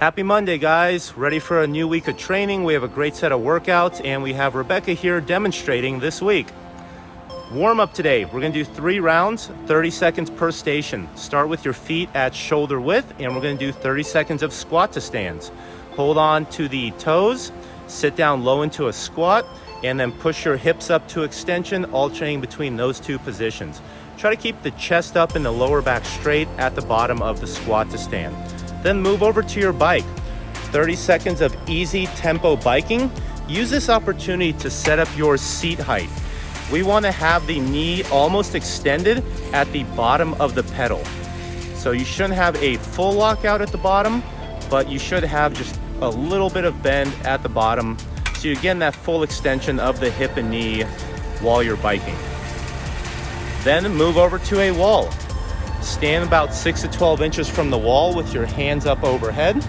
Happy Monday, guys. Ready for a new week of training. We have a great set of workouts, and we have Rebecca here demonstrating this week. Warm up today. We're gonna do 3 rounds, 30 seconds per station. Start with your feet at shoulder width, and we're gonna do 30 seconds of squat to stands. Hold on to the toes, sit down low into a squat, and then push your hips up to extension, alternating between those two positions. Try to keep the chest up and the lower back straight at the bottom of the squat to stand. Then move over to your bike. 30 seconds of easy tempo biking. Use this opportunity to set up your seat height. We want to have the knee almost extended at the bottom of the pedal. So you shouldn't have a full lockout at the bottom, but you should have just a little bit of bend at the bottom, so you're getting that full extension of the hip and knee while you're biking. Then move over to a wall. Stand about 6 to 12 inches from the wall with your hands up overhead.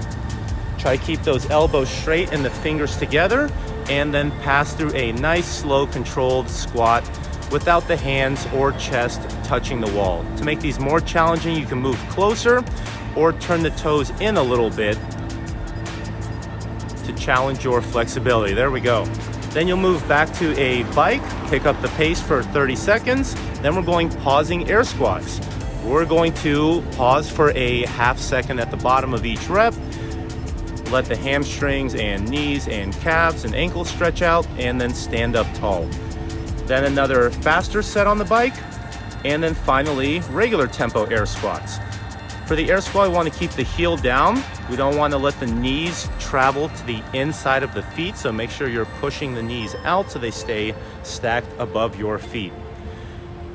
Try to keep those elbows straight and the fingers together, and then pass through a nice, slow, controlled squat without the hands or chest touching the wall. To make these more challenging, you can move closer or turn the toes in a little bit to challenge your flexibility. There we go. Then you'll move back to a bike, pick up the pace for 30 seconds. Then we're going pausing air squats. We're going to pause for a half second at the bottom of each rep. Let the hamstrings and knees and calves and ankles stretch out, and then stand up tall. Then another faster set on the bike, and then finally regular tempo air squats. For the air squat, we want to keep the heel down. We don't want to let the knees travel to the inside of the feet, so make sure you're pushing the knees out so they stay stacked above your feet.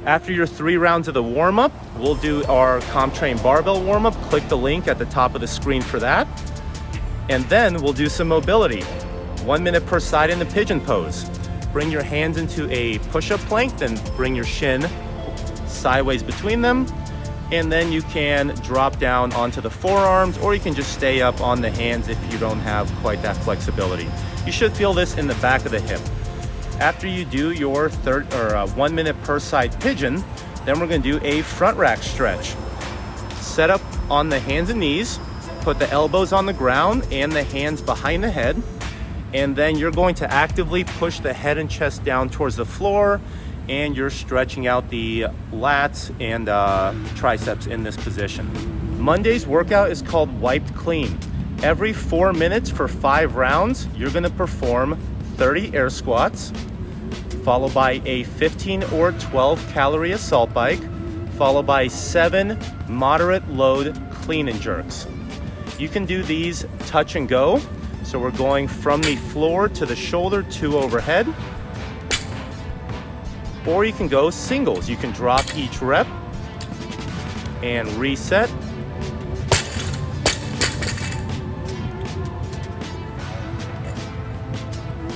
After your 3 rounds of the warm-up, we'll do our CompTrain Barbell Warmup. Click the link at the top of the screen for that. And then we'll do some mobility. 1 minute per side in the pigeon pose. Bring your hands into a push-up plank, then bring your shin sideways between them. And then you can drop down onto the forearms, or you can just stay up on the hands if you don't have quite that flexibility. You should feel this in the back of the hip. After you do your 1 minute per side pigeon, then we're gonna do a front rack stretch. Set up on the hands and knees, put the elbows on the ground and the hands behind the head, and then you're going to actively push the head and chest down towards the floor, and you're stretching out the lats and triceps in this position. Monday's workout is called Wiped Clean. Every 4 minutes for 5 rounds, you're gonna perform 30 air squats, followed by a 15 or 12 calorie assault bike, followed by 7 moderate load clean and jerks. You can do these touch and go. So we're going from the floor to the shoulder, 2 overhead. Or you can go singles. You can drop each rep and reset.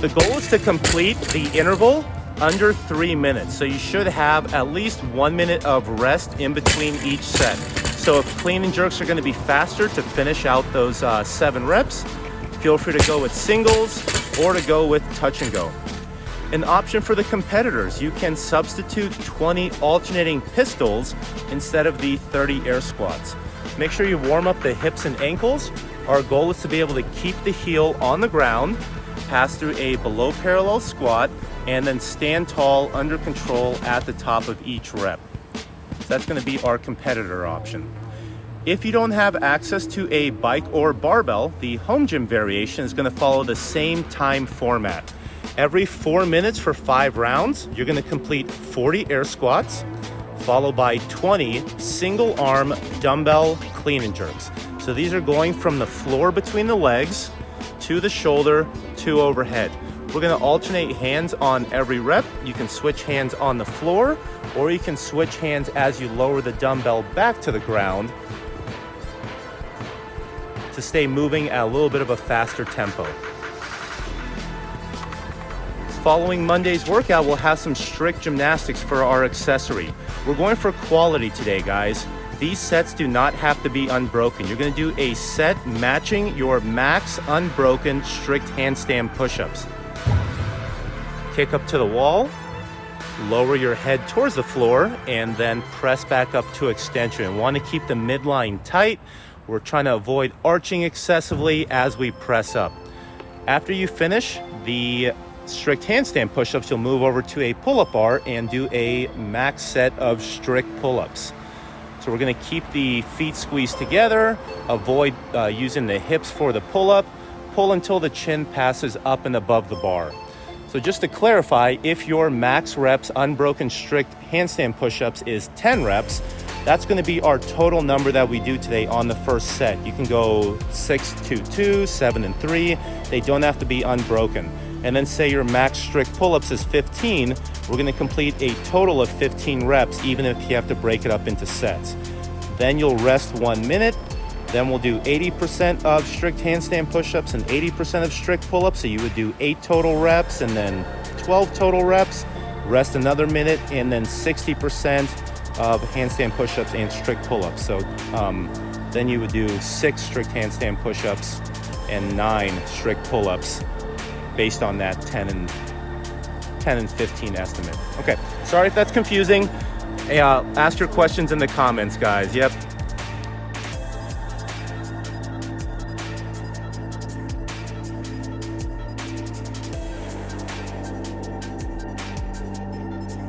The goal is to complete the interval under 3 minutes. So you should have at least 1 minute of rest in between each set. So if clean and jerks are gonna be faster to finish out those 7 reps, feel free to go with singles or to go with touch and go. An option for the competitors, you can substitute 20 alternating pistols instead of the 30 air squats. Make sure you warm up the hips and ankles. Our goal is to be able to keep the heel on the ground, pass through a below parallel squat, and then stand tall under control at the top of each rep. So that's gonna be our competitor option. If you don't have access to a bike or barbell, the home gym variation is gonna follow the same time format. Every 4 minutes for 5 rounds, you're gonna complete 40 air squats, followed by 20 single arm dumbbell clean and jerks. So these are going from the floor between the legs to the shoulder to overhead. We're gonna alternate hands on every rep. You can switch hands on the floor, or you can switch hands as you lower the dumbbell back to the ground to stay moving at a little bit of a faster tempo. Following Monday's workout, we'll have some strict gymnastics for our accessory. We're going for quality today, guys. These sets do not have to be unbroken. You're gonna do a set matching your max unbroken strict handstand push-ups. Kick up to the wall, lower your head towards the floor, and then press back up to extension. You want to keep the midline tight. We're trying to avoid arching excessively as we press up. After you finish the strict handstand push-ups, you'll move over to a pull-up bar and do a max set of strict pull-ups. So we're going to keep the feet squeezed together, avoid using the hips for the pull-up, pull until the chin passes up and above the bar. So just to clarify, if your max reps unbroken strict handstand push-ups is 10 reps, that's going to be our total number that we do today on the first set. You can go 6, 2, 2, 7, and 3. They don't have to be unbroken. And then say your max strict pull-ups is 15, we're going to complete a total of 15 reps, even if you have to break it up into sets. Then you'll rest 1 minute. Then we'll do 80% of strict handstand push-ups and 80% of strict pull-ups. So you would do 8 total reps and then 12 total reps, rest another minute, and then 60% of handstand push-ups and strict pull-ups. So then you would do 6 strict handstand push-ups and 9 strict pull-ups based on that 10 and 15 estimate. Okay, sorry if that's confusing. Hey, ask your questions in the comments, guys. Yep.